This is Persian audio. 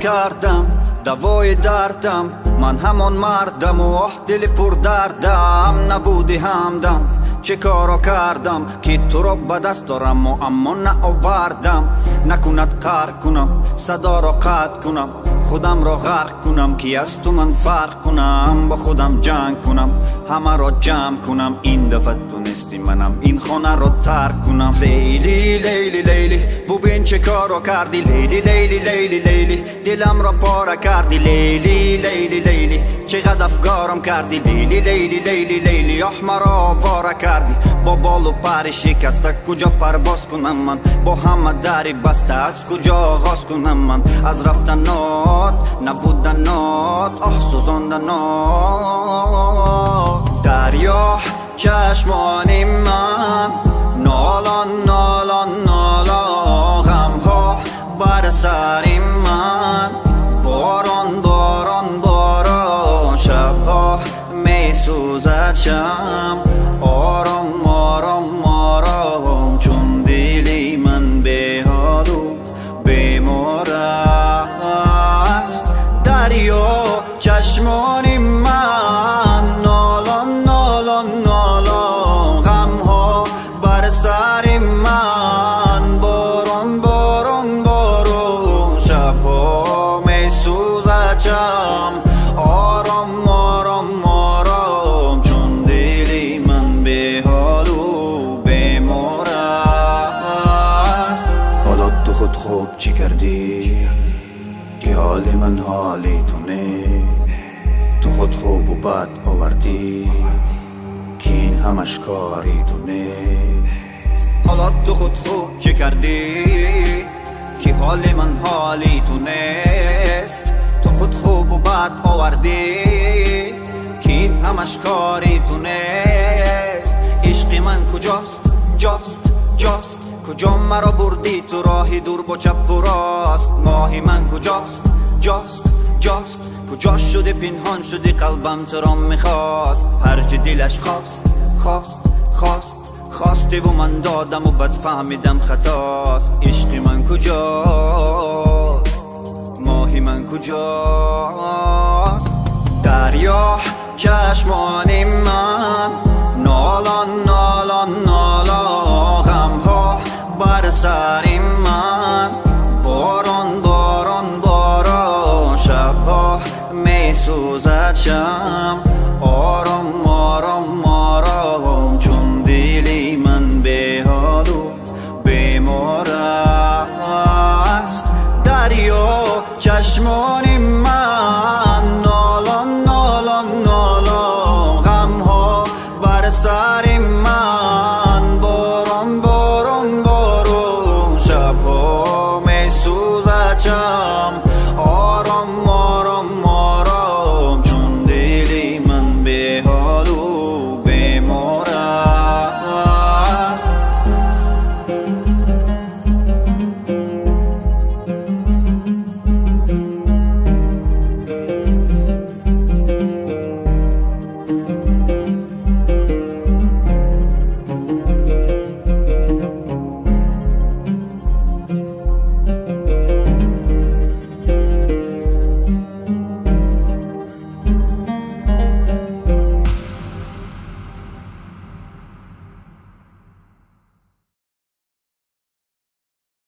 کردم دوای دردم، من همان مردم و دل پر دردم. نبودی همدم چه کارو کردم که تو رو به دست دارم و اما نآوردم. نکند قهر کنم صدا رو قطع کنم، خودم رو غرق کنم که از تو من فرق کنم. با خودم جنگ کنم همه رو جمع کنم، این دفعه تو نیستی منم این خانه رو ترک کنم. لیلی لیلی لیلی ببین چه کارو کردی، لیلی لیلی لیلی لیلی دلم رو پاره کردی. لیلی لیلی لیلی چقدر افکارم کردی، لیلی لیلی لیلی لیلی احمر آواره کردی. با بال و پر شکسته کجا پرواز کنم من، با همه دری بسته از کجا آغاز کنم من. از رفتنات نبودنات آه سوزاندنات. دریا چشمان من نالان نالان نالان، غمها بر سر من باران باران باران. شبها می سوزد شم آرام آرام آرام، چون دلی من به حال و بیمار است. دریا چشمان من نالان نالان نالان، غمها بر سر من باران باران باران. شبها می سوزد شم آرام آرام آرام، چون دلی من به حال و بیمار است. حالا تو خود خوب چی کردی که حال من حالی تو نیست؟ تو خود خوب و بد آوردی که این همش کاری تو نیست. حالا تو خود خوب چی کردی که حال من حالی تو نیست؟ تو خود خوب و بد آوردی که این همش کاری تو نیست. عشق من کجاست جاست جاست، کجا مرا بردی تو راهی دور با چپ و راست. ماهی من کجاست جاست جاست، کجا شده پنهان شدی قلبم تو را میخواست. هرچی دلش خواست خواست خواست خواسته و من دادم و بد فهمیدم خطاست. عشق من کجاست ماهی من کجاست. دریا چشمان من نالان نالان نالان، غمها بر سر من باران باران باران. شبها می سوزد شم آرام آرام آرام، چون دلی من به حال و بیمار است. دریا چشمان